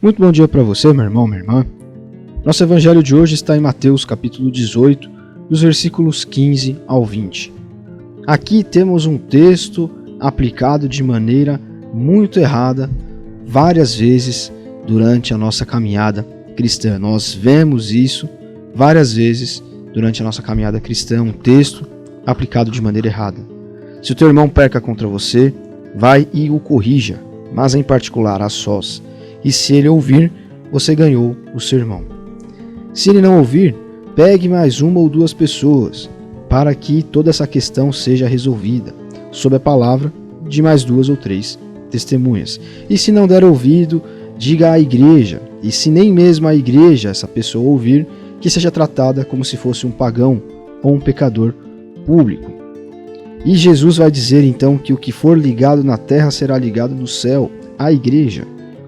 Muito bom dia para você, meu irmão, minha irmã. Nosso evangelho de hoje está em Mateus capítulo 18, dos versículos 15 ao 20. Aqui temos um texto aplicado de maneira muito errada várias vezes durante a nossa caminhada cristã. Nós vemos isso várias vezes durante a nossa caminhada cristã, um texto aplicado de maneira errada. Se o teu irmão peca contra você, vai e o corrija, mas em particular a sós. E se ele ouvir, você ganhou o seu irmão. Se ele não ouvir, pegue mais uma ou duas pessoas, para que toda essa questão seja resolvida, sob a palavra de mais duas ou três testemunhas. E se não der ouvido, diga à igreja, e se nem mesmo a igreja essa pessoa ouvir, que seja tratada como se fosse um pagão ou um pecador público. E Jesus vai dizer então que o que for ligado na terra será ligado no céu, à igreja,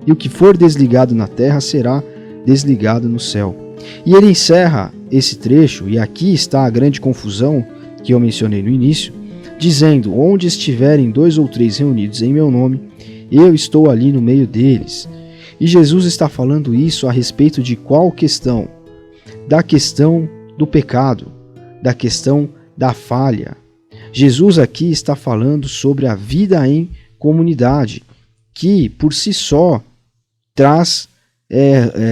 e o que for desligado na terra será desligado no céu. E ele encerra esse trecho, e aqui está a grande confusão que eu mencionei no início, dizendo: onde estiverem 2 ou 3 reunidos em meu nome, eu estou ali no meio deles. E Jesus está falando isso a respeito de qual questão? Da questão do pecado, da questão da falha. Jesus aqui está falando sobre a vida em comunidade, que por si só traz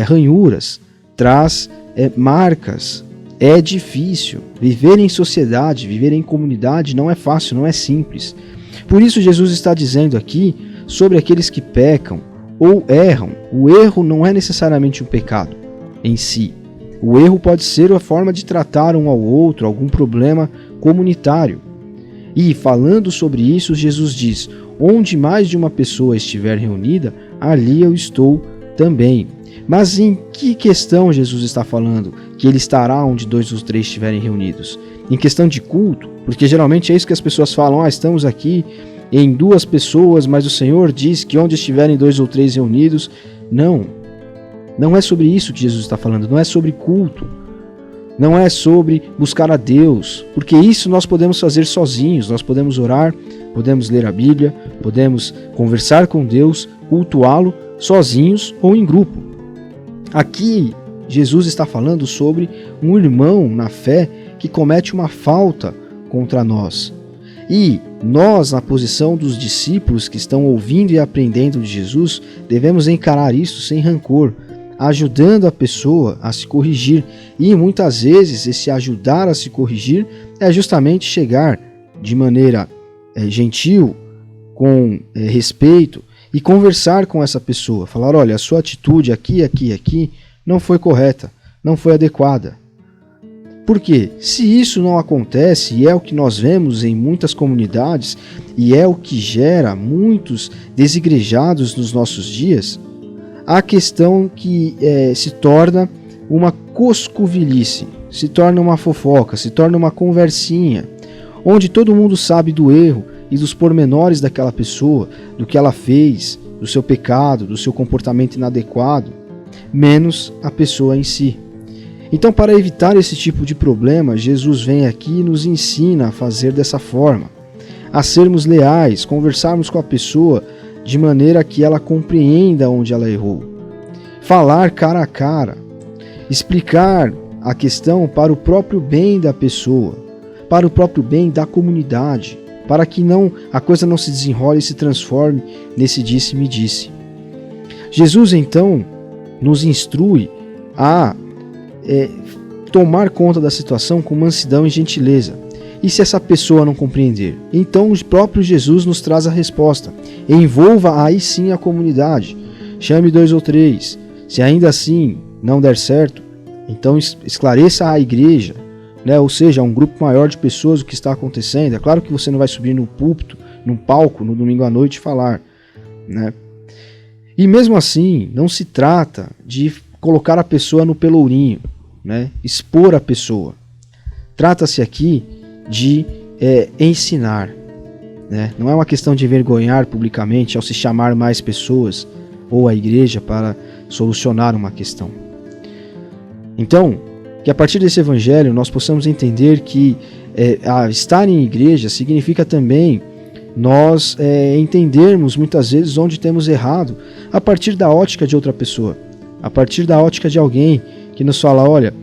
ranhuras, traz marcas. É difícil. Viver em sociedade, viver em comunidade não é fácil, não é simples. Por isso Jesus está dizendo aqui sobre aqueles que pecam ou erram. O erro não é necessariamente um pecado em si. O erro pode ser a forma de tratar um ao outro, algum problema comunitário. E falando sobre isso, Jesus diz: onde mais de uma pessoa estiver reunida, ali eu estou também. Mas em que questão Jesus está falando que ele estará onde 2 ou 3 estiverem reunidos? Em questão de culto? Porque geralmente é isso que as pessoas falam: estamos aqui em 2 pessoas, mas o Senhor diz que onde estiverem 2 ou 3 reunidos. Não é sobre isso que Jesus está falando, não é sobre culto. Não é sobre buscar a Deus, porque isso nós podemos fazer sozinhos, nós podemos orar, podemos ler a Bíblia, podemos conversar com Deus, cultuá-lo sozinhos ou em grupo. Aqui, Jesus está falando sobre um irmão na fé que comete uma falta contra nós. E nós, na posição dos discípulos que estão ouvindo e aprendendo de Jesus, devemos encarar isso sem rancor, ajudando a pessoa a se corrigir. E muitas vezes esse ajudar a se corrigir é justamente chegar de maneira gentil, com respeito, e conversar com essa pessoa, falar: olha, a sua atitude aqui não foi correta, não foi adequada. Por quê? Se isso não acontece, e é o que nós vemos em muitas comunidades, e é o que gera muitos desigrejados nos nossos dias, a questão que se torna uma coscovilhice, se torna uma fofoca, se torna uma conversinha, onde todo mundo sabe do erro e dos pormenores daquela pessoa, do que ela fez, do seu pecado, do seu comportamento inadequado, menos a pessoa em si. Então, para evitar esse tipo de problema, Jesus vem aqui e nos ensina a fazer dessa forma, a sermos leais, conversarmos com a pessoa de maneira que ela compreenda onde ela errou. Falar cara a cara, explicar a questão para o próprio bem da pessoa, para o próprio bem da comunidade, para que a coisa não se desenrole e se transforme nesse disse-me-disse. Jesus então nos instrui a tomar conta da situação com mansidão e gentileza. E se essa pessoa não compreender? Então o próprio Jesus nos traz a resposta. Envolva aí sim a comunidade. Chame 2 ou 3. Se ainda assim não der certo, então esclareça à igreja, ou seja, a um grupo maior de pessoas o que está acontecendo. É claro que você não vai subir no púlpito, num palco, no domingo à noite e falar. E mesmo assim, não se trata de colocar a pessoa no pelourinho, expor a pessoa. Trata-se aqui de ensinar. Não é uma questão de envergonhar publicamente ao se chamar mais pessoas ou a igreja para solucionar uma questão. Então, que a partir desse evangelho nós possamos entender que estar em igreja significa também nós entendermos muitas vezes onde temos errado a partir da ótica de outra pessoa, a partir da ótica de alguém que nos fala, olha,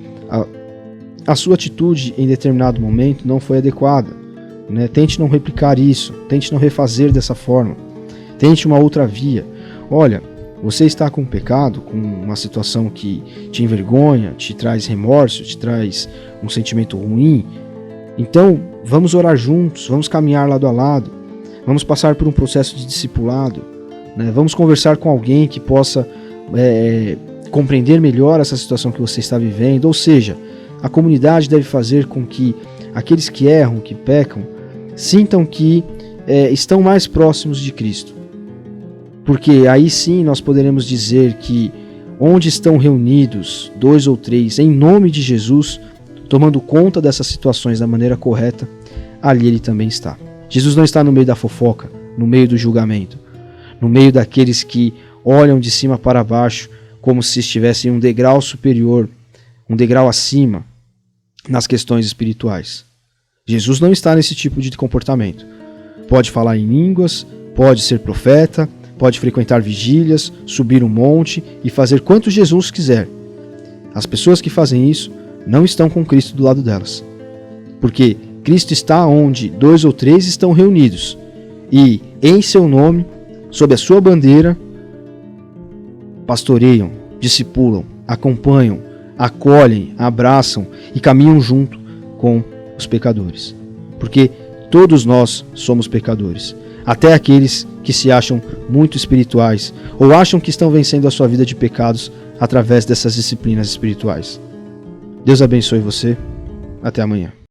a sua atitude em determinado momento não foi adequada, né? Tente não replicar isso, tente não refazer dessa forma, tente uma outra via. Olha, você está com um pecado, com uma situação que te envergonha, te traz remorso, te traz um sentimento ruim, então vamos orar juntos, vamos caminhar lado a lado, vamos passar por um processo de discipulado, né? Vamos conversar com alguém que possa compreender melhor essa situação que você está vivendo. Ou seja, a comunidade deve fazer com que aqueles que erram, que pecam, sintam que estão mais próximos de Cristo. Porque aí sim nós poderemos dizer que onde estão reunidos 2 ou 3 em nome de Jesus, tomando conta dessas situações da maneira correta, ali ele também está. Jesus não está no meio da fofoca, no meio do julgamento, no meio daqueles que olham de cima para baixo como se estivessem em um degrau superior, um degrau acima nas questões espirituais. Jesus não está nesse tipo de comportamento. Pode falar em línguas, pode ser profeta, pode frequentar vigílias, subir um monte e fazer quanto Jesus quiser. As pessoas que fazem isso não estão com Cristo do lado delas. Porque Cristo está onde 2 ou 3 estão reunidos. E, em seu nome, sob a sua bandeira, pastoreiam, discipulam, acompanham, acolhem, abraçam e caminham junto com os pecadores. Porque todos nós somos pecadores. Até aqueles que se acham muito espirituais ou acham que estão vencendo a sua vida de pecados através dessas disciplinas espirituais. Deus abençoe você. Até amanhã.